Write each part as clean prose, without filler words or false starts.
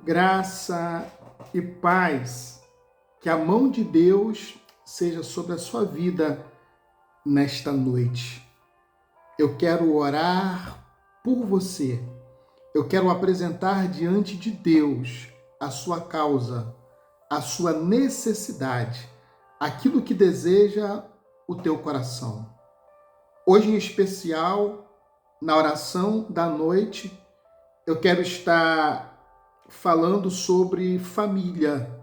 Graça e paz, que a mão de Deus seja sobre a sua vida nesta noite. Eu quero orar por você. Eu quero apresentar diante de Deus a sua causa, a sua necessidade, aquilo que deseja o teu coração. Hoje, em especial, na oração da noite, eu quero estar falando sobre família.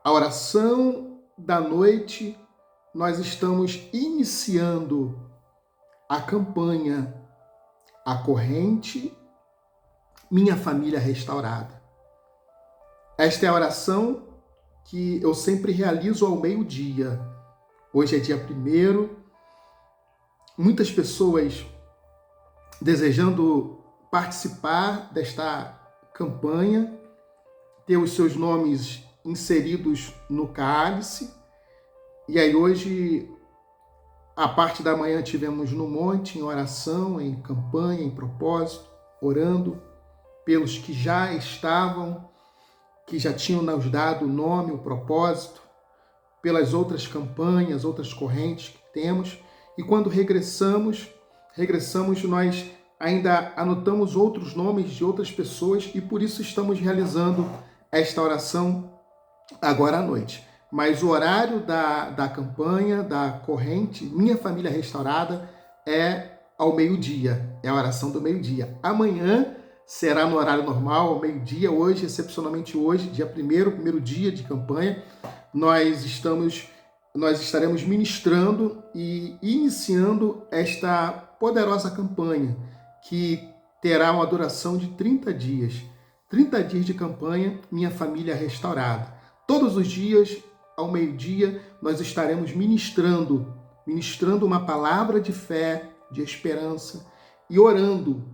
A oração da noite, nós estamos iniciando a campanha, a corrente Minha Família Restaurada. Esta é a oração que eu sempre realizo ao meio-dia. Hoje é dia 1º. Muitas pessoas desejando participar desta campanha, ter os seus nomes inseridos no cálice. E aí hoje, a parte da manhã, tivemos no monte, em oração, em campanha, em propósito, orando pelos que já estavam, que já tinham nos dado o nome, o propósito, pelas outras campanhas, outras correntes que temos. E quando regressamos, nós ainda anotamos outros nomes de outras pessoas e por isso estamos realizando esta oração agora à noite. Mas o horário da campanha, da corrente Minha Família Restaurada é ao meio-dia, é a oração do meio-dia. Amanhã será no horário normal, ao meio-dia. Hoje, excepcionalmente hoje, dia 1º, primeiro dia de campanha, nós estaremos ministrando e iniciando esta poderosa campanha, que terá uma duração de 30 dias. 30 dias de campanha, Minha Família Restaurada. Todos os dias, ao meio-dia, nós estaremos ministrando uma palavra de fé, de esperança e orando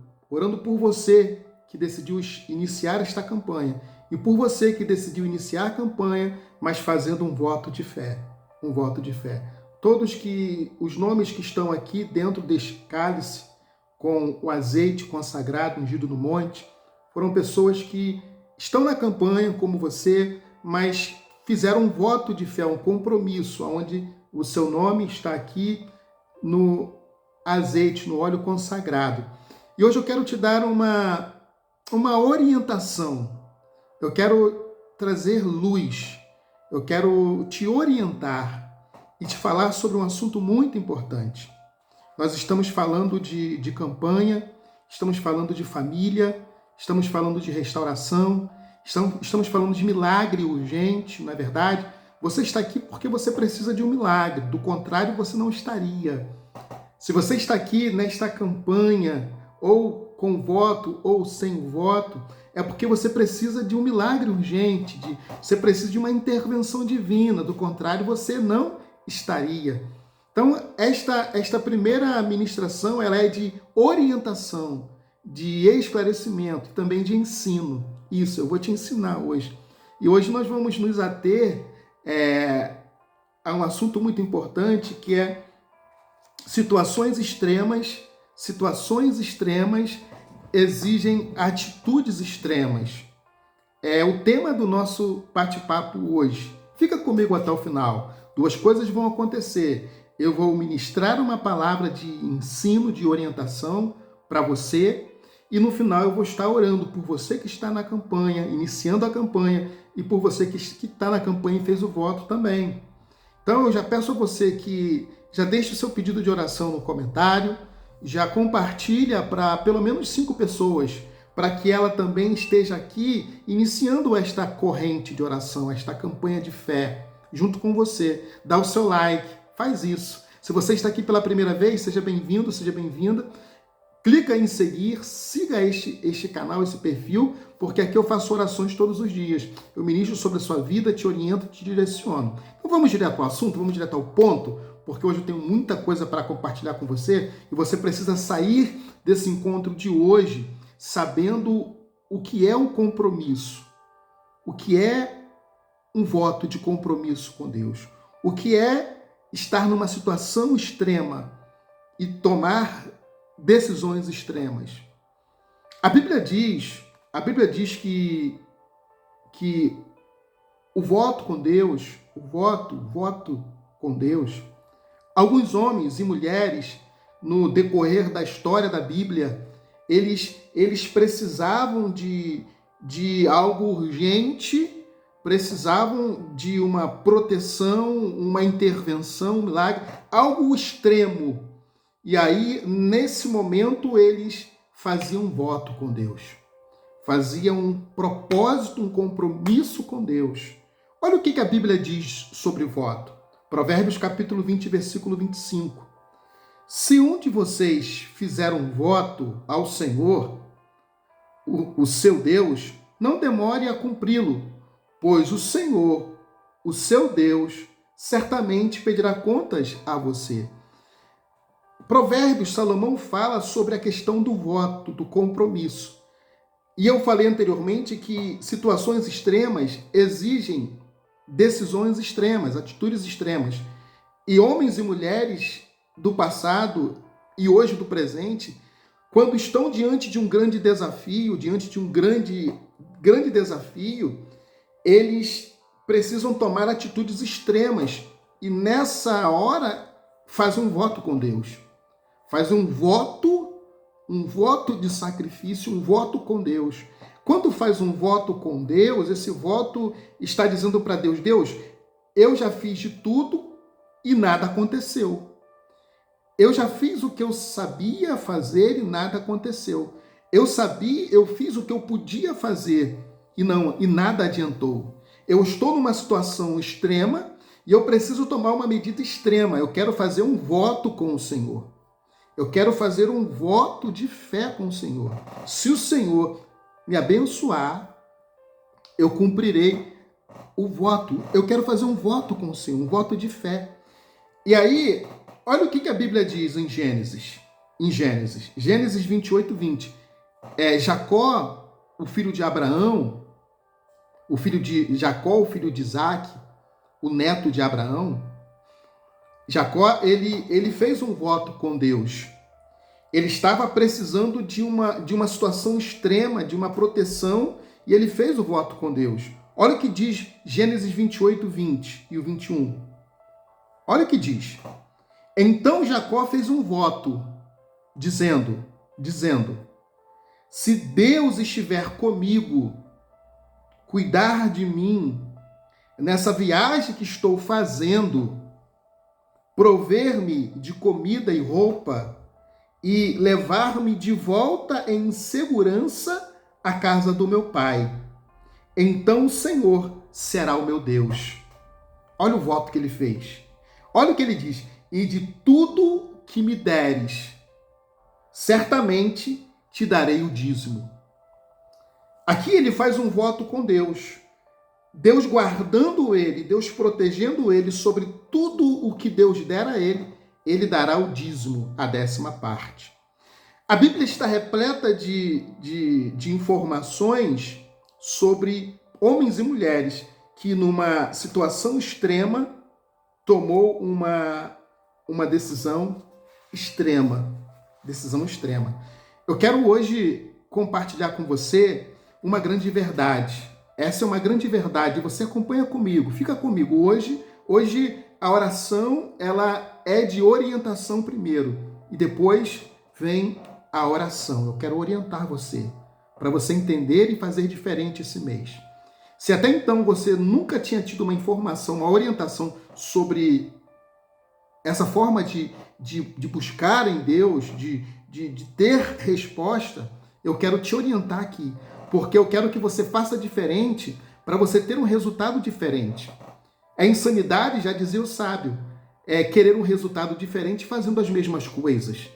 por você que decidiu iniciar esta campanha e por você que decidiu iniciar a campanha, mas fazendo um voto de fé. Um voto de fé. Todos os nomes que estão aqui dentro deste cálice, com o azeite consagrado ungido no monte, foram pessoas que estão na campanha como você, mas fizeram um voto de fé, um compromisso, onde o seu nome está aqui no azeite, no óleo consagrado. E hoje eu quero te dar uma orientação. Eu quero trazer luz. Eu quero te orientar e te falar sobre um assunto muito importante. Nós estamos falando de campanha, estamos falando de família, estamos falando de restauração, estamos falando de milagre urgente, não é verdade? Você está aqui porque você precisa de um milagre, do contrário você não estaria. Se você está aqui nesta campanha, ou com voto ou sem voto, é porque você precisa de um milagre urgente, você precisa de uma intervenção divina, do contrário você não estaria. Então, esta primeira ministração, ela é de orientação, de esclarecimento, também de ensino. Isso, eu vou te ensinar hoje. E hoje nós vamos nos ater a um assunto muito importante, que é situações extremas exigem atitudes extremas. É o tema do nosso bate-papo hoje. Fica comigo até o final. Duas coisas vão acontecer. Eu vou ministrar uma palavra de ensino, de orientação para você e no final eu vou estar orando por você que está na campanha, iniciando a campanha, e por você que está na campanha e fez o voto também. Então eu já peço a você que já deixe o seu pedido de oração no comentário, já compartilha para pelo menos 5 pessoas, para que ela também esteja aqui iniciando esta corrente de oração, esta campanha de fé, junto com você. Dá o seu like, faz isso. Se você está aqui pela primeira vez, seja bem-vindo, seja bem-vinda. Clica em seguir, siga este canal, esse perfil, porque aqui eu faço orações todos os dias. Eu ministro sobre a sua vida, te oriento, te direciono. Então vamos direto ao assunto, vamos direto ao ponto, porque hoje eu tenho muita coisa para compartilhar com você e você precisa sair desse encontro de hoje sabendo o que é um compromisso, o que é um voto de compromisso com Deus, o que é estar numa situação extrema e tomar decisões extremas. A Bíblia diz que que o voto com Deus, o voto com Deus, alguns homens e mulheres, no decorrer da história da Bíblia, eles precisavam de algo urgente, precisavam de uma proteção, uma intervenção, um milagre, algo extremo. E aí, nesse momento, eles faziam um voto com Deus. Faziam um propósito, um compromisso com Deus. Olha o que a Bíblia diz sobre o voto. Provérbios capítulo 20, versículo 25. Se um de vocês fizer um voto ao Senhor, o seu Deus, não demore a cumpri-lo, pois o Senhor, o seu Deus, certamente pedirá contas a você. Provérbios, Salomão fala sobre a questão do voto, do compromisso. E eu falei anteriormente que situações extremas exigem decisões extremas, atitudes extremas. E homens e mulheres do passado e hoje do presente, quando estão diante de um grande desafio, diante de um grande desafio, eles precisam tomar atitudes extremas. E nessa hora faz um voto com Deus. Faz um voto de sacrifício, um voto com Deus. Quando faz um voto com Deus, esse voto está dizendo para Deus, Deus, eu já fiz de tudo e nada aconteceu. Eu já fiz o que eu sabia fazer e nada aconteceu. Eu fiz o que eu podia fazer e nada adiantou. Eu estou numa situação extrema e eu preciso tomar uma medida extrema. Eu quero fazer um voto com o Senhor. Eu quero fazer um voto de fé com o Senhor. Se o Senhor me abençoar, eu cumprirei o voto. Eu quero fazer um voto com o Senhor, um voto de fé. E aí, olha o que a Bíblia diz em Gênesis. Gênesis 28, 20. Jacó, o filho de Abraão, o filho de Jacó, o filho de Isaac, o neto de Abraão, Jacó, ele fez um voto com Deus. Ele estava precisando de uma situação extrema, de uma proteção, e ele fez o voto com Deus. Olha o que diz Gênesis 28, 20 e o 21. Olha o que diz. Então Jacó fez um voto, dizendo, se Deus estiver comigo, cuidar de mim, nessa viagem que estou fazendo, prover-me de comida e roupa e levar-me de volta em segurança à casa do meu pai. Então o Senhor será o meu Deus. Olha o voto que ele fez. Olha o que ele diz. E de tudo que me deres, certamente te darei o dízimo. Aqui ele faz um voto com Deus. Deus guardando ele, Deus protegendo ele sobre tudo o que Deus der a ele, ele dará o dízimo, a 10ª. A Bíblia está repleta de informações sobre homens e mulheres que numa situação extrema tomou uma decisão extrema. Eu quero hoje compartilhar com você uma grande verdade. Essa é uma grande verdade. Você acompanha comigo, fica comigo. Hoje a oração ela é de orientação primeiro e depois vem a oração. Eu quero orientar você para você entender e fazer diferente esse mês. Se até então você nunca tinha tido uma informação, uma orientação sobre essa forma de buscar em Deus, de ter resposta, eu quero te orientar aqui. Porque eu quero que você faça diferente para você ter um resultado diferente. É insanidade, já dizia o sábio, é querer um resultado diferente fazendo as mesmas coisas.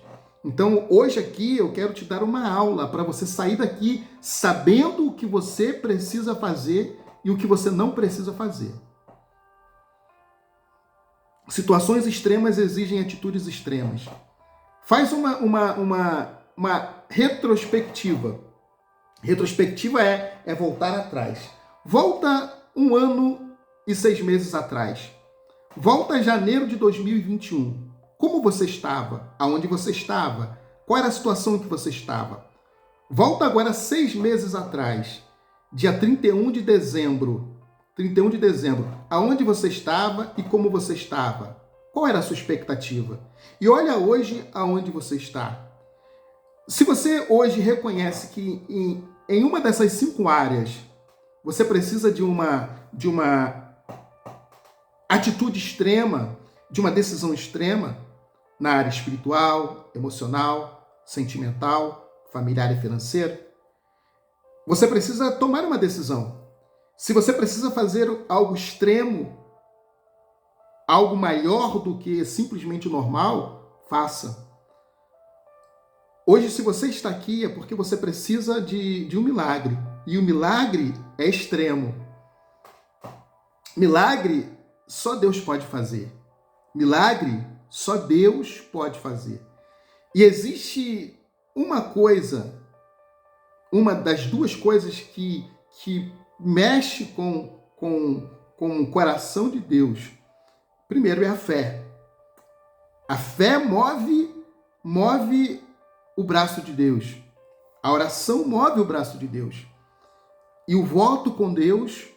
Então, hoje aqui eu quero te dar uma aula para você sair daqui sabendo o que você precisa fazer e o que você não precisa fazer. Situações extremas exigem atitudes extremas. Faz uma retrospectiva. Retrospectiva é voltar atrás. Volta 1 ano e 6 meses atrás. Volta a janeiro de 2021. Como você estava? Aonde você estava? Qual era a situação em que você estava? Volta agora 6 meses atrás. dia 31 de dezembro. 31 de dezembro. Aonde você estava e como você estava? Qual era a sua expectativa? E olha hoje aonde você está. Se você hoje reconhece que em uma dessas 5 áreas você precisa de uma atitude extrema, de uma decisão extrema, na área espiritual, emocional, sentimental, familiar e financeira, você precisa tomar uma decisão. Se você precisa fazer algo extremo, algo maior do que simplesmente o normal, faça. Hoje, se você está aqui, é porque você precisa de um milagre. E o milagre é extremo. Milagre só Deus pode fazer. Milagre só Deus pode fazer. E existe uma coisa, uma das duas coisas que mexe com o coração de Deus. Primeiro é a fé. A fé move o braço de Deus. A oração move o braço de Deus. E o voto com Deus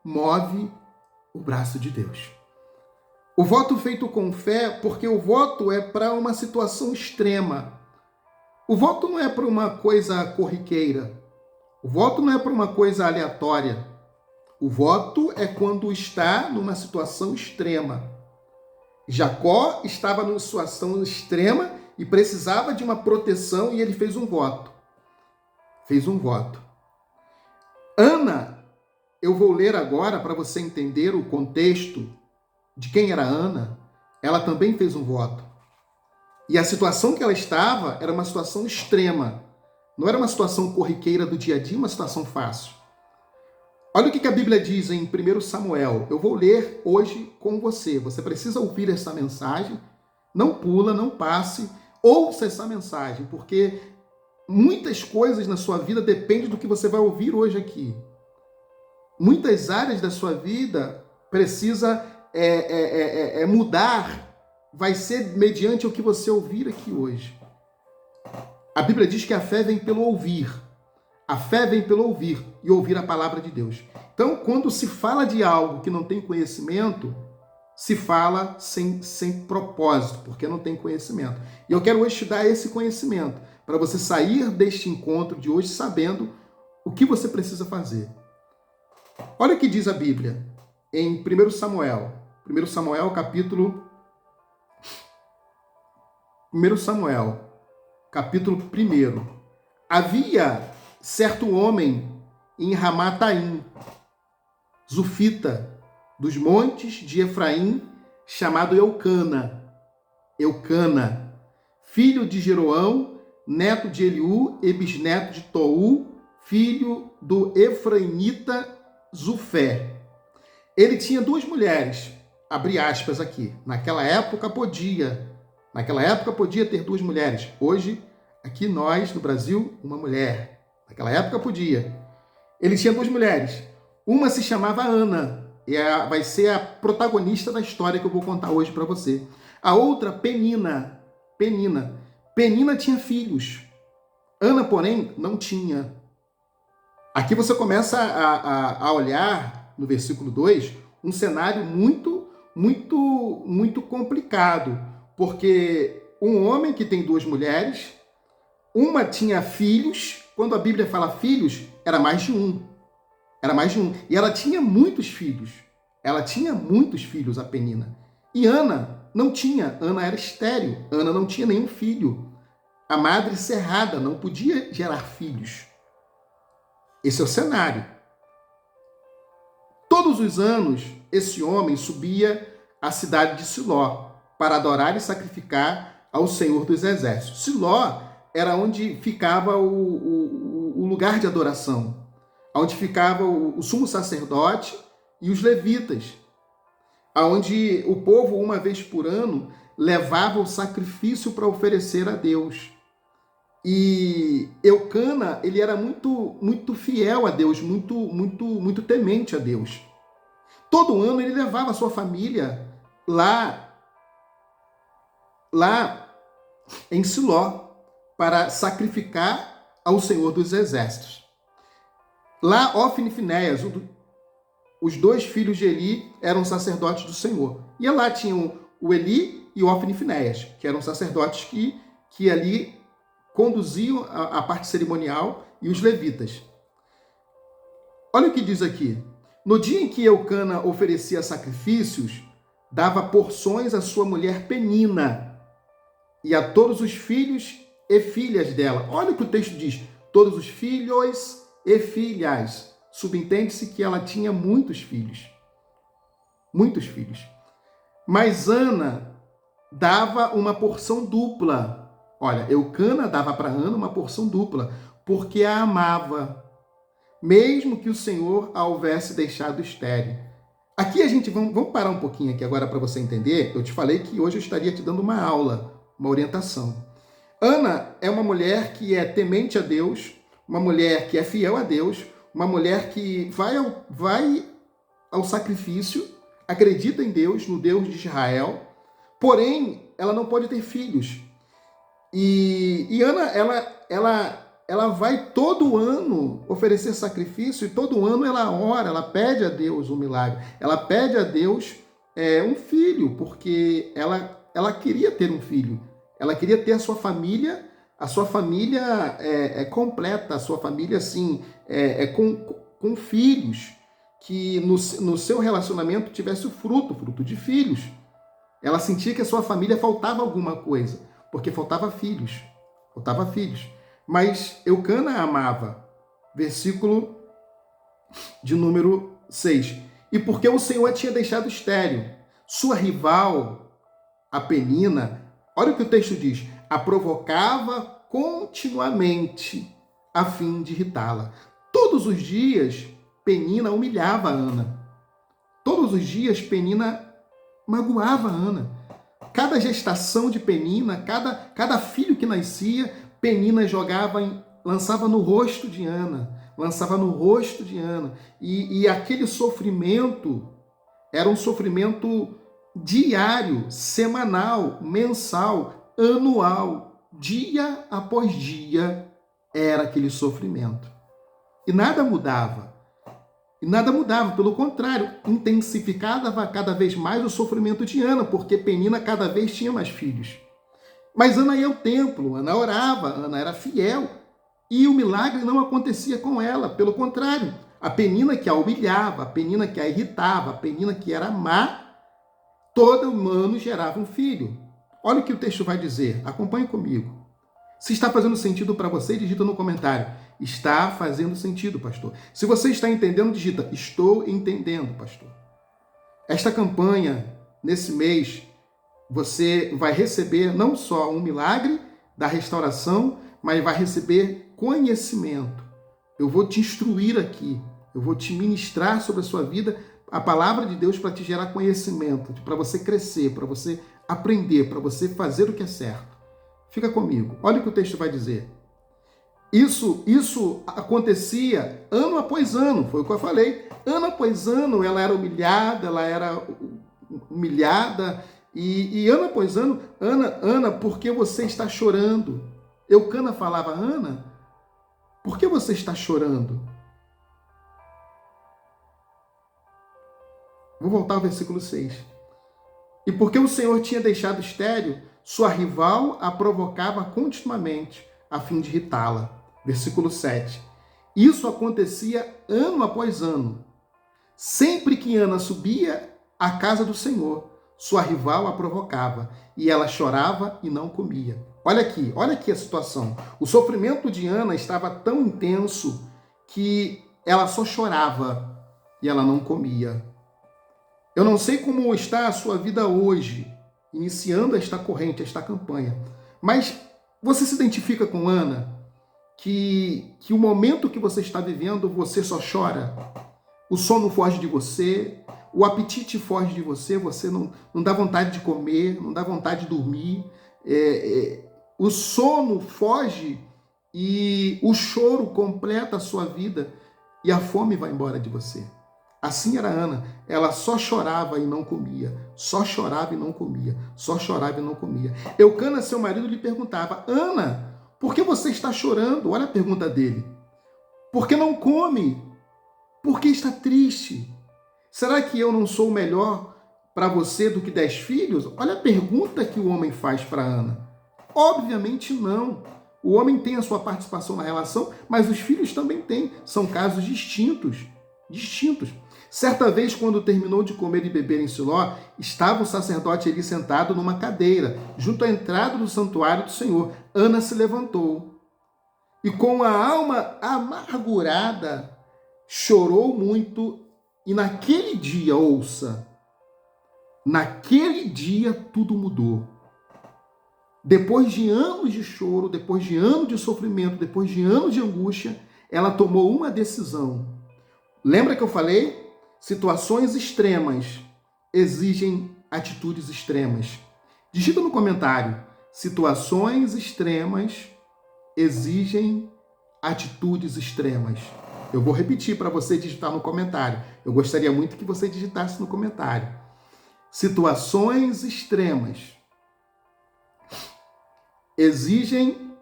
move o braço de Deus. O voto feito com fé, porque o voto é para uma situação extrema. O voto não é para uma coisa corriqueira. O voto não é para uma coisa aleatória. O voto é quando está numa situação extrema. Jacó estava numa situação extrema e precisava de uma proteção e ele fez um voto. Fez um voto. Ana, eu vou ler agora para você entender o contexto de quem era Ana. Ela também fez um voto. E a situação que ela estava era uma situação extrema. Não era uma situação corriqueira do dia a dia, uma situação fácil. Olha o que a Bíblia diz em 1 Samuel. Eu vou ler hoje com você. Você precisa ouvir essa mensagem. Não pula, não passe. Ouça essa mensagem, porque muitas coisas na sua vida dependem do que você vai ouvir hoje aqui. Muitas áreas da sua vida precisa mudar. Vai ser mediante o que você ouvir aqui hoje. A Bíblia diz que a fé vem pelo ouvir. A fé vem pelo ouvir e ouvir a palavra de Deus. Então, quando se fala de algo que não tem conhecimento, se fala sem propósito, porque não tem conhecimento. E eu quero hoje te dar esse conhecimento, para você sair deste encontro de hoje sabendo o que você precisa fazer. Olha o que diz a Bíblia em 1 Samuel. 1 Samuel, capítulo 1. Havia certo homem em Ramataim, Zufita, dos montes de Efraim, chamado Eucana, filho de Jeroão, neto de Eliú e bisneto de Tou, filho do Efraimita Zufé. Ele tinha 2 mulheres, abre aspas aqui, naquela época podia ter 2 mulheres. Hoje, aqui nós, no Brasil, uma mulher. Naquela época podia. Ele tinha 2 mulheres. Uma se chamava Ana, e vai ser a protagonista da história que eu vou contar hoje para você. A outra, Penina. Penina tinha filhos. Ana, porém, não tinha. Aqui você começa a olhar, no versículo 2, um cenário muito complicado. Porque um homem que tem 2 mulheres, uma tinha filhos. Quando a Bíblia fala filhos, era mais de um. E ela tinha muitos filhos. A Penina. E Ana não tinha. Ana era estéril. Ana não tinha nenhum filho. A madre cerrada não podia gerar filhos. Esse é o cenário. Todos os anos, esse homem subia à cidade de Siló para adorar e sacrificar ao Senhor dos Exércitos. Siló era onde ficava o lugar de adoração, onde ficava o sumo sacerdote e os levitas, onde o povo, uma vez por ano, levava o sacrifício para oferecer a Deus. E Eucana, ele era muito fiel a Deus, muito temente a Deus. Todo ano ele levava a sua família lá em Siló para sacrificar ao Senhor dos Exércitos. Lá, Ofni e Finéias, os dois filhos de Eli, eram sacerdotes do Senhor. E lá tinham o Eli e o Ofni e Finéias, que eram sacerdotes que ali conduziam a parte cerimonial, e os levitas. Olha o que diz aqui. No dia em que Eucana oferecia sacrifícios, dava porções à sua mulher Penina e a todos os filhos e filhas dela. Olha o que o texto diz. Todos os filhos e filhas. Subentende-se que ela tinha muitos filhos. Muitos filhos. Mas Ana dava uma porção dupla. Olha, Eucana dava para Ana uma porção dupla, porque a amava, mesmo que o Senhor a houvesse deixado estéril. Aqui a gente, vamos parar um pouquinho aqui agora para você entender. Eu te falei que hoje eu estaria te dando uma aula, uma orientação. Ana é uma mulher que é temente a Deus, uma mulher que é fiel a Deus, uma mulher que vai ao sacrifício, acredita em Deus, no Deus de Israel, porém ela não pode ter filhos. E Ana, ela vai todo ano oferecer sacrifício, e todo ano ela ora, ela pede a Deus um milagre. Ela pede a Deus um filho, porque ela queria ter um filho. Ela queria ter a sua família completa, a sua família assim, com filhos, que no seu relacionamento tivesse o fruto de filhos. Ela sentia que a sua família faltava alguma coisa, porque faltava filhos. Mas Eucana a amava. Versículo de número 6. E porque o Senhor a tinha deixado estéril, sua rival, a Penina, olha o que o texto diz, a provocava continuamente a fim de irritá-la. Todos os dias, Penina humilhava Ana. Todos os dias, Penina magoava Ana. Cada gestação de Penina, cada filho que nascia, Penina lançava no rosto de Ana. E aquele sofrimento era um sofrimento diário, semanal, mensal, anual. Dia após dia era aquele sofrimento. E nada mudava. Pelo contrário, intensificava cada vez mais o sofrimento de Ana, porque Penina cada vez tinha mais filhos. Mas Ana ia ao templo, Ana orava, Ana era fiel, e o milagre não acontecia com ela. Pelo contrário, a Penina que a humilhava, a Penina que a irritava, a Penina que era má, todo humano gerava um filho. Olha o que o texto vai dizer, acompanhe comigo. Se está fazendo sentido para você, digita no comentário. Está fazendo sentido, pastor. Se você está entendendo, digita, estou entendendo, pastor. Esta campanha, nesse mês, você vai receber não só um milagre da restauração, mas vai receber conhecimento. Eu vou te instruir aqui, eu vou te ministrar sobre a sua vida a palavra de Deus para te gerar conhecimento, para você crescer, para você aprender, para você fazer o que é certo. Fica comigo. Olha o que o texto vai dizer. Isso acontecia ano após ano, foi o que eu falei. Ano após ano ela era humilhada, e ano após ano, Ana, por que você está chorando? Eucana falava, Ana, por que você está chorando? Vou voltar ao versículo 6. E porque o Senhor tinha deixado estéril, sua rival a provocava continuamente, a fim de irritá-la. Versículo 7. Isso acontecia ano após ano. Sempre que Ana subia à casa do Senhor, sua rival a provocava, e ela chorava e não comia. Olha aqui a situação. O sofrimento de Ana estava tão intenso que ela só chorava e ela não comia. Eu não sei como está a sua vida hoje, iniciando esta corrente, esta campanha, mas você se identifica com Ana? Que o momento que você está vivendo, você só chora? O sono foge de você, o apetite foge de você, você não dá vontade de comer, não dá vontade de dormir, o sono foge e o choro completa a sua vida e a fome vai embora de você. Assim era Ana, ela só chorava e não comia, só chorava e não comia, só chorava e não comia. Eucana, seu marido, lhe perguntava, Ana, por que você está chorando? Olha a pergunta dele. Por que não come? Por que está triste? Será que eu não sou melhor para você do que 10 filhos? Olha a pergunta que o homem faz para Ana. Obviamente não. O homem tem a sua participação na relação, mas os filhos também têm. São casos distintos. Distintos. Certa vez, quando terminou de comer e beber em Siló, estava o sacerdote ali sentado numa cadeira, junto à entrada do santuário do Senhor. Ana se levantou e, com a alma amargurada, chorou muito. E naquele dia, ouça, naquele dia tudo mudou. Depois de anos de choro, depois de anos de sofrimento, depois de anos de angústia, ela tomou uma decisão. Lembra que eu falei? Situações extremas exigem atitudes extremas. Digita no comentário. Situações extremas exigem atitudes extremas. Eu vou repetir para você digitar no comentário. Eu gostaria muito que você digitasse no comentário. Situações extremas exigem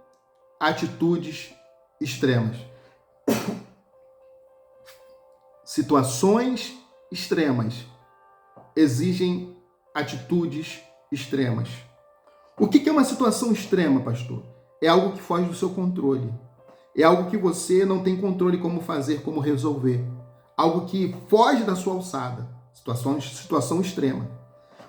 atitudes extremas. Situações extremas exigem atitudes extremas. O que é uma situação extrema, pastor? É algo que foge do seu controle. É algo que você não tem controle como fazer, como resolver. Algo que foge da sua alçada. Situação extrema.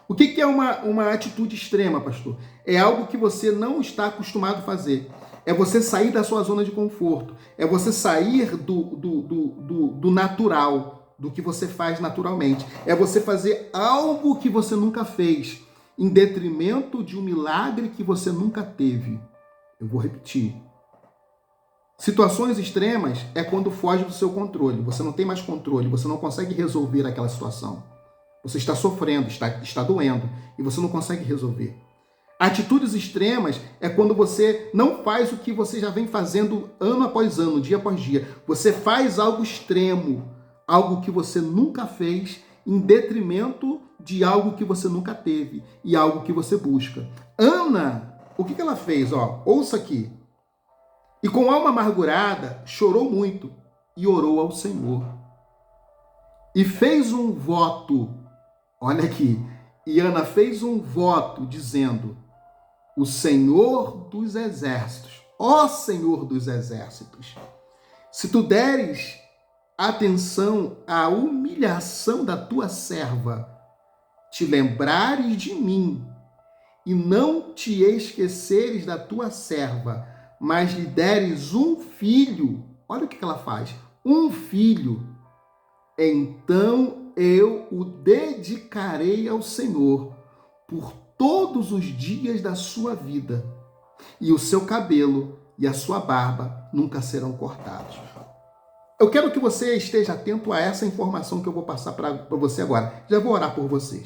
O que é uma atitude extrema, pastor? É algo que você não está acostumado a fazer. É você sair da sua zona de conforto. É você sair do natural, do que você faz naturalmente. É você fazer algo que você nunca fez, em detrimento de um milagre que você nunca teve. Eu vou repetir. Situações extremas é quando foge do seu controle. Você não tem mais controle, você não consegue resolver aquela situação. Você está sofrendo, está doendo, e você não consegue resolver. Atitudes extremas é quando você não faz o que você já vem fazendo ano após ano, dia após dia. Você faz algo extremo, algo que você nunca fez, em detrimento de algo que você nunca teve e algo que você busca. Ana, o que ela fez? Ouça aqui. E com alma amargurada, chorou muito e orou ao Senhor. E fez um voto. Olha aqui. E Ana fez um voto dizendo: o Senhor dos exércitos, ó Senhor dos exércitos, se tu deres atenção à humilhação da tua serva, te lembrares de mim e não te esqueceres da tua serva, mas lhe deres um filho, olha o que ela faz, um filho, então eu o dedicarei ao Senhor por todos os dias da sua vida, e o seu cabelo e a sua barba nunca serão cortados. Eu quero que você esteja atento a essa informação que eu vou passar para você agora. Já vou orar por você,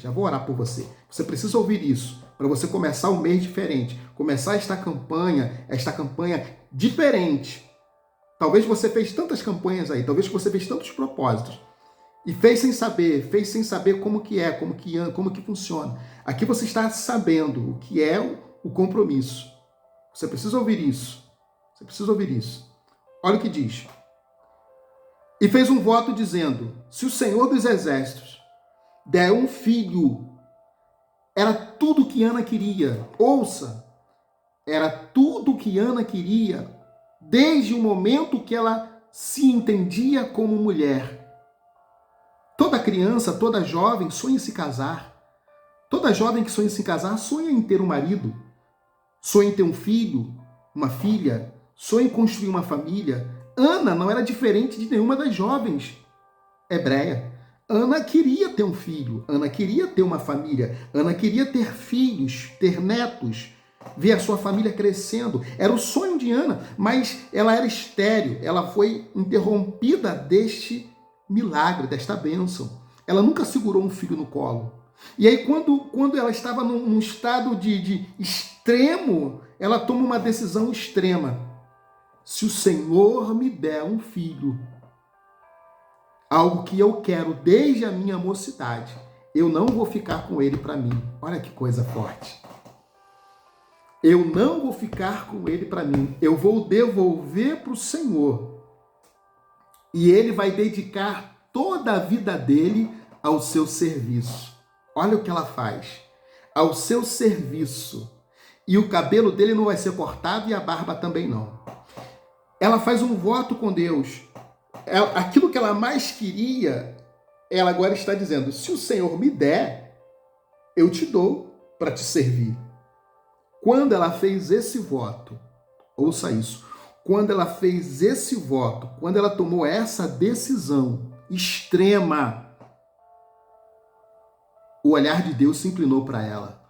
Você precisa ouvir isso para você começar um mês diferente, começar esta campanha diferente. Talvez você fez tantas campanhas aí, talvez você fez tantos propósitos e fez sem saber como que é, como que funciona. Aqui você está sabendo o que é o compromisso. Você precisa ouvir isso. Olha o que diz. E fez um voto dizendo: se o Senhor dos exércitos der um filho, era tudo que Ana queria. Ouça, era tudo que Ana queria desde o momento que ela se entendia como mulher. Toda criança, toda jovem sonha em se casar. Toda jovem que sonha em se casar sonha em ter um marido, sonha em ter um filho, uma filha, sonha em construir uma família. Ana não era diferente de nenhuma das jovens hebreias. Ana queria ter um filho, Ana queria ter uma família, Ana queria ter filhos, ter netos, ver a sua família crescendo. Era o sonho de Ana, mas ela era estéril, ela foi interrompida deste milagre, desta bênção. Ela nunca segurou um filho no colo. E aí, quando ela estava num estado de extremo, ela toma uma decisão extrema. Se o Senhor me der um filho, algo que eu quero desde a minha mocidade, eu não vou ficar com ele para mim. Olha que coisa forte. Eu não vou ficar com ele para mim. Eu vou devolver para o Senhor. E ele vai dedicar toda a vida dele ao seu serviço. Olha o que ela faz. Ao seu serviço. E o cabelo dele não vai ser cortado e a barba também não. Ela faz um voto com Deus. Aquilo que ela mais queria, ela agora está dizendo: se o Senhor me der, eu te dou para te servir. Quando ela fez esse voto, ouça isso, quando ela fez esse voto, quando ela tomou essa decisão extrema, o olhar de Deus se inclinou para ela.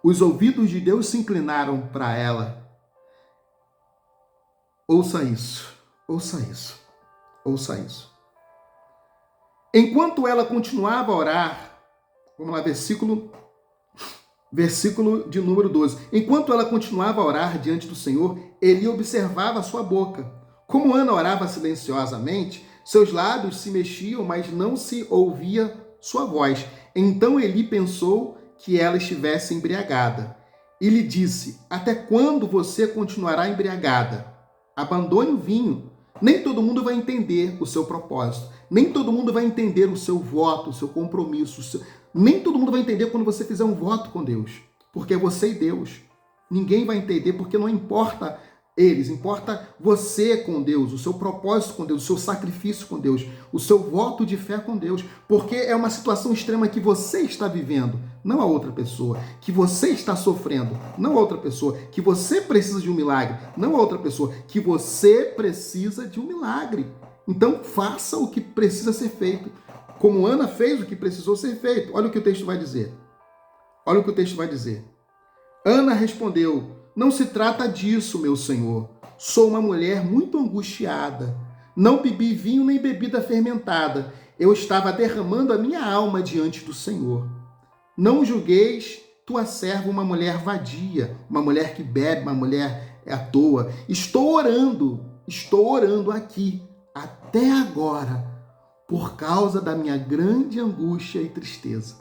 Os ouvidos de Deus se inclinaram para ela. Ouça isso, ouça isso, ouça isso. Enquanto ela continuava a orar, vamos lá, versículo de número 12. Enquanto ela continuava a orar diante do Senhor, Eli observava a sua boca. Como Ana orava silenciosamente, seus lábios se mexiam, mas não se ouvia sua voz. Então Eli pensou que ela estivesse embriagada e lhe disse: até quando você continuará embriagada? Abandone o vinho. Nem todo mundo vai entender o seu propósito. Nem todo mundo vai entender o seu voto, o seu compromisso. Nem todo mundo vai entender quando você fizer um voto com Deus. Porque é você e Deus. Ninguém vai entender porque não importa eles. Importa você com Deus, o seu propósito com Deus, o seu sacrifício com Deus, o seu voto de fé com Deus. Porque é uma situação extrema que você está vivendo, não a outra pessoa. Que você está sofrendo, não a outra pessoa. Que você precisa de um milagre, não a outra pessoa. Que você precisa de um milagre. Então faça o que precisa ser feito. Como Ana fez o que precisou ser feito. Olha o que o texto vai dizer. Olha o que o texto vai dizer. Ana respondeu: não se trata disso, meu senhor. Sou uma mulher muito angustiada. Não bebi vinho nem bebida fermentada. Eu estava derramando a minha alma diante do Senhor. Não julgueis tua serva uma mulher vadia, uma mulher que bebe, uma mulher à toa. Estou orando aqui, até agora, por causa da minha grande angústia e tristeza.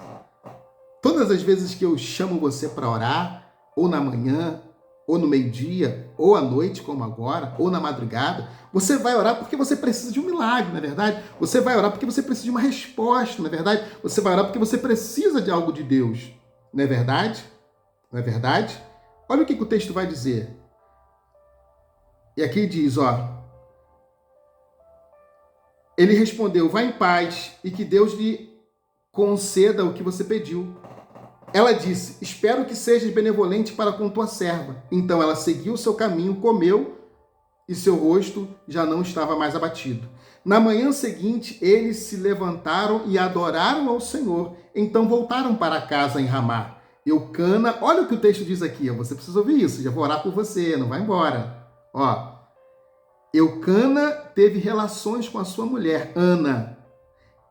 Todas as vezes que eu chamo você para orar, ou na manhã, ou no meio-dia, ou à noite, como agora, ou na madrugada, você vai orar porque você precisa de um milagre, não é verdade? Você vai orar porque você precisa de uma resposta, não é verdade? Você vai orar porque você precisa de algo de Deus, não é verdade? Não é verdade? Olha o que o texto vai dizer. E aqui diz, ele respondeu: vá em paz e que Deus lhe conceda o que você pediu. Ela disse: espero que sejas benevolente para com tua serva. Então ela seguiu o seu caminho, comeu e seu rosto já não estava mais abatido. Na manhã seguinte, eles se levantaram e adoraram ao Senhor. Então voltaram para casa em Ramá. Eucana, olha o que o texto diz aqui, você precisa ouvir isso, já vou orar por você, não vai embora. Eucana teve relações com a sua mulher, Ana.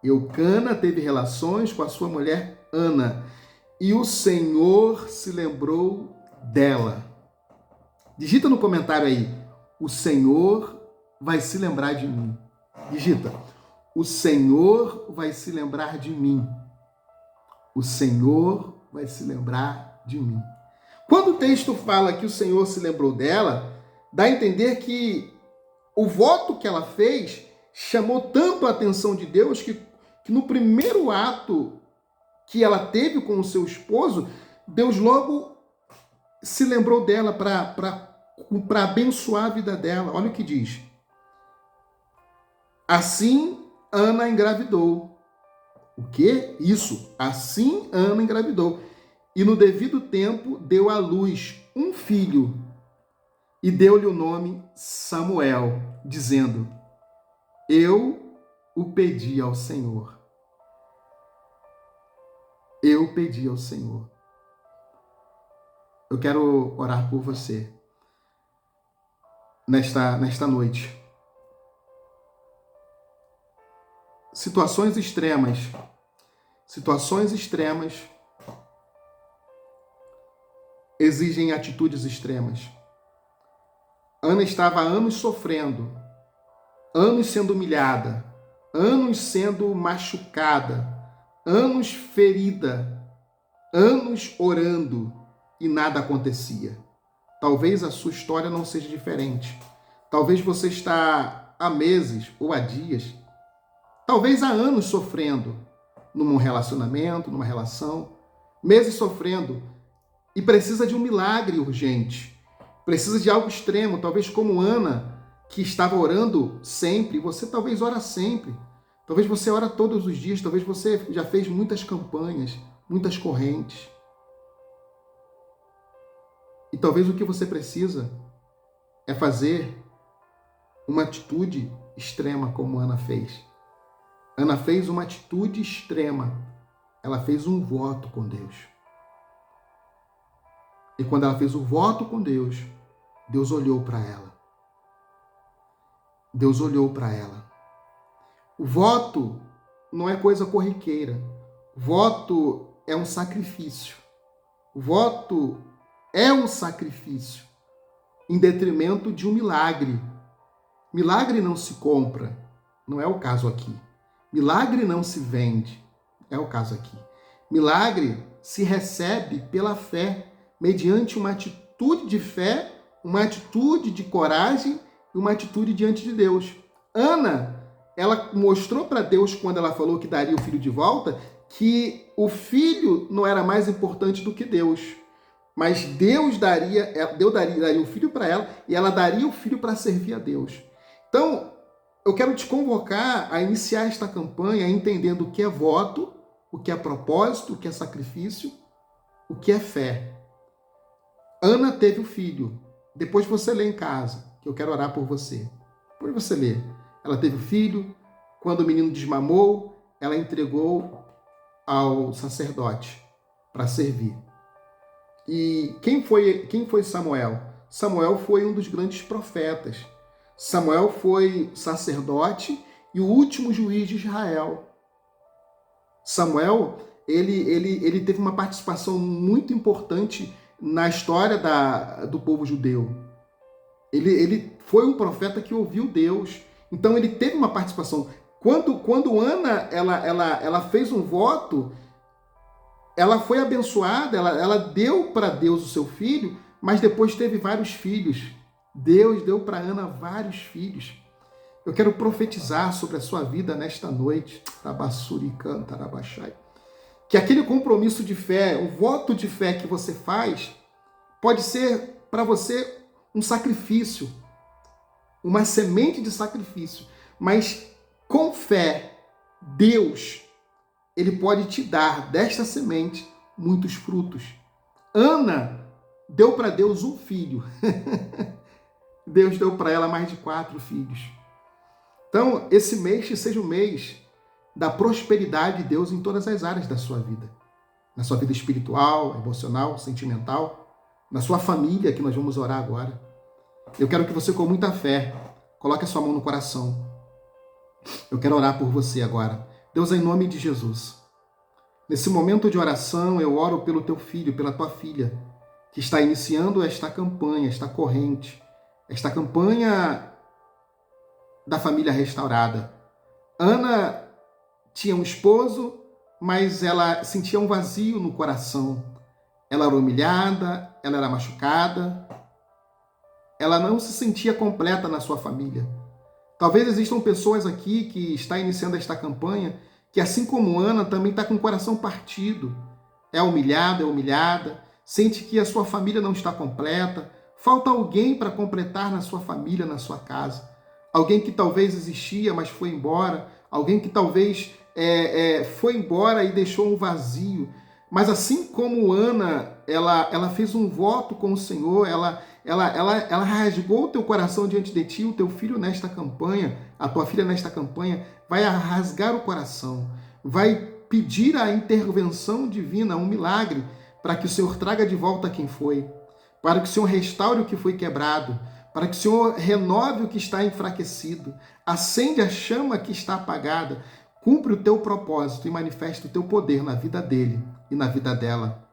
Eucana teve relações com a sua mulher, Ana. E o Senhor se lembrou dela. Digita no comentário aí: o Senhor vai se lembrar de mim. Digita: o Senhor vai se lembrar de mim. O Senhor vai se lembrar de mim. Quando o texto fala que o Senhor se lembrou dela, dá a entender que o voto que ela fez chamou tanto a atenção de Deus que no primeiro ato que ela teve com o seu esposo, Deus logo se lembrou dela para abençoar a vida dela. Olha o que diz. Assim, Ana engravidou. O quê? Isso. Assim, Ana engravidou. E no devido tempo deu à luz um filho e deu-lhe o nome Samuel, dizendo: eu o pedi ao Senhor. Eu pedi ao Senhor. Eu quero orar por você nesta noite. Situações extremas exigem atitudes extremas. Ana estava há anos sofrendo, anos sendo humilhada, anos sendo machucada, anos ferida, anos orando e nada acontecia. Talvez a sua história não seja diferente. Talvez você está há meses ou há dias talvez há anos sofrendo num relacionamento, numa relação, meses sofrendo e precisa de um milagre urgente, precisa de algo extremo, talvez como Ana, que estava orando sempre, você talvez ora sempre, talvez você ora todos os dias, talvez você já fez muitas campanhas, muitas correntes. E talvez o que você precisa é fazer uma atitude extrema como Ana fez. Ana fez uma atitude extrema. Ela fez um voto com Deus. E quando ela fez o voto com Deus, Deus olhou para ela. Deus olhou para ela. O voto não é coisa corriqueira. O voto é um sacrifício. O voto é um sacrifício em detrimento de um milagre. Milagre não se compra, não é o caso aqui. Milagre não se vende, é o caso aqui. Milagre se recebe pela fé, mediante uma atitude de fé, uma atitude de coragem e uma atitude diante de Deus. Ana, ela mostrou para Deus, quando ela falou que daria o filho de volta, que o filho não era mais importante do que Deus. Mas Deus daria o filho para ela e ela daria o filho para servir a Deus. Então, eu quero te convocar a iniciar esta campanha entendendo o que é voto, o que é propósito, o que é sacrifício, o que é fé. Ana teve o filho. Depois você lê em casa, que eu quero orar por você. Depois você lê. Ela teve o filho. Quando o menino desmamou, ela entregou ao sacerdote para servir. E quem foi Samuel? Samuel foi um dos grandes profetas. Samuel foi sacerdote e o último juiz de Israel. Samuel, ele teve uma participação muito importante na história do povo judeu. Ele foi um profeta que ouviu Deus. Então ele teve uma participação. Quando Ana ela fez um voto, ela foi abençoada, ela deu para Deus o seu filho, mas depois teve vários filhos. Deus deu para Ana vários filhos. Eu quero profetizar sobre a sua vida nesta noite, que aquele compromisso de fé, o voto de fé que você faz, pode ser para você um sacrifício, uma semente de sacrifício, mas com fé, Deus, ele pode te dar desta semente muitos frutos. Ana deu para Deus um filho. Deus deu para ela mais de 4 filhos. Então, esse mês que seja o mês da prosperidade de Deus em todas as áreas da sua vida. Na sua vida espiritual, emocional, sentimental, na sua família, que nós vamos orar agora. Eu quero que você, com muita fé, coloque a sua mão no coração. Eu quero orar por você agora. Deus, em nome de Jesus, nesse momento de oração, eu oro pelo teu filho, pela tua filha, que está iniciando esta campanha, esta corrente, esta campanha da família restaurada. Ana tinha um esposo, mas ela sentia um vazio no coração. Ela era humilhada, ela era machucada, ela não se sentia completa na sua família. Talvez existam pessoas aqui que estão iniciando esta campanha, que assim como Ana, também está com o coração partido. É humilhada, sente que a sua família não está completa, falta alguém para completar na sua família, na sua casa. Alguém que talvez existia, mas foi embora. Alguém que talvez foi embora e deixou um vazio. Mas assim como Ana, ela fez um voto com o Senhor, ela rasgou o teu coração diante de ti, o teu filho nesta campanha, a tua filha nesta campanha, vai rasgar o coração, vai pedir a intervenção divina, um milagre, para que o Senhor traga de volta quem foi, para que o Senhor restaure o que foi quebrado, para que o Senhor renove o que está enfraquecido, acende a chama que está apagada, cumpre o teu propósito e manifesta o teu poder na vida dele e na vida dela.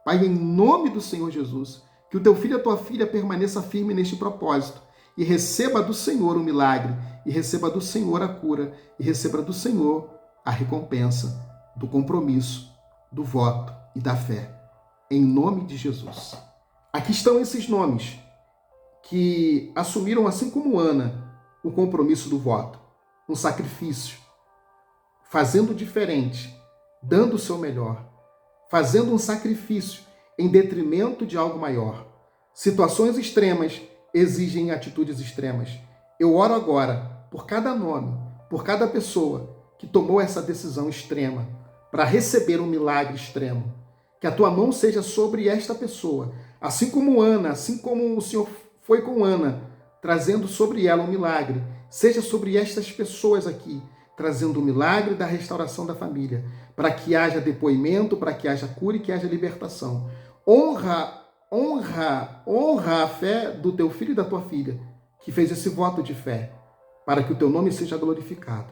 Pai, em nome do Senhor Jesus, que o teu filho e a tua filha permaneça firme neste propósito e receba do Senhor o milagre, e receba do Senhor a cura, e receba do Senhor a recompensa do compromisso, do voto e da fé. Em nome de Jesus. Aqui estão esses nomes que assumiram, assim como Ana, o compromisso do voto, um sacrifício, fazendo diferente, dando o seu melhor, fazendo um sacrifício em detrimento de algo maior. Situações extremas exigem atitudes extremas. Eu oro agora por cada nome, por cada pessoa que tomou essa decisão extrema para receber um milagre extremo. Que a tua mão seja sobre esta pessoa, assim como Ana, assim como o Senhor foi com Ana, trazendo sobre ela um milagre. Seja sobre estas pessoas aqui, trazendo o milagre da restauração da família, para que haja depoimento, para que haja cura e que haja libertação. Honra a fé do teu filho e da tua filha, que fez esse voto de fé, para que o teu nome seja glorificado.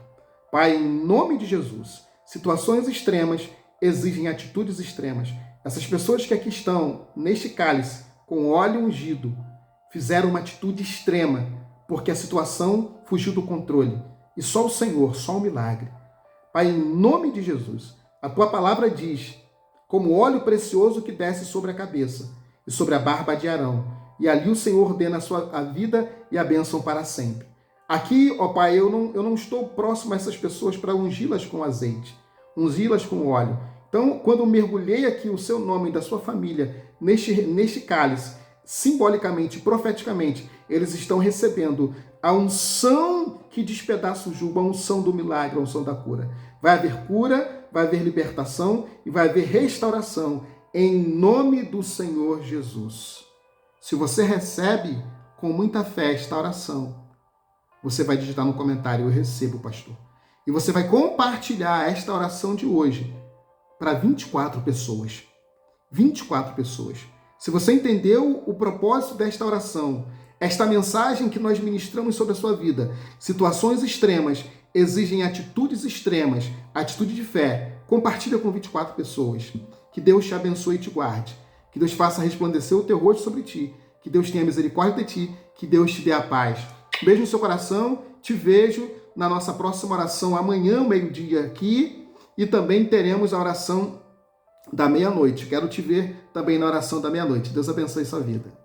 Pai, em nome de Jesus, situações extremas exigem atitudes extremas. Essas pessoas que aqui estão, neste cálice, com óleo ungido, fizeram uma atitude extrema, porque a situação fugiu do controle. E só o Senhor, só o milagre. Pai, em nome de Jesus, a tua palavra diz, como óleo precioso que desce sobre a cabeça e sobre a barba de Arão. E ali o Senhor ordena a vida e a bênção para sempre. Aqui, ó Pai, eu não estou próximo a essas pessoas para ungi-las com azeite, ungi-las com óleo. Então, quando eu mergulhei aqui o seu nome e da sua família neste cálice, simbolicamente, profeticamente, eles estão recebendo a unção que despedaça o jugo, a unção do milagre, a unção da cura. Vai haver cura, vai haver libertação e vai haver restauração em nome do Senhor Jesus. Se você recebe com muita fé esta oração, você vai digitar no comentário, eu recebo, pastor. E você vai compartilhar esta oração de hoje para 24 pessoas. 24 pessoas. Se você entendeu o propósito desta oração, esta mensagem que nós ministramos sobre a sua vida, situações extremas exigem atitudes extremas, atitude de fé, compartilha com 24 pessoas. Que Deus te abençoe e te guarde. Que Deus faça resplandecer o teu rosto sobre ti. Que Deus tenha misericórdia de ti. Que Deus te dê a paz. Um beijo no seu coração. Te vejo na nossa próxima oração amanhã, meio-dia aqui. E também teremos a oração da meia-noite. Quero te ver também na oração da meia-noite. Deus abençoe sua vida.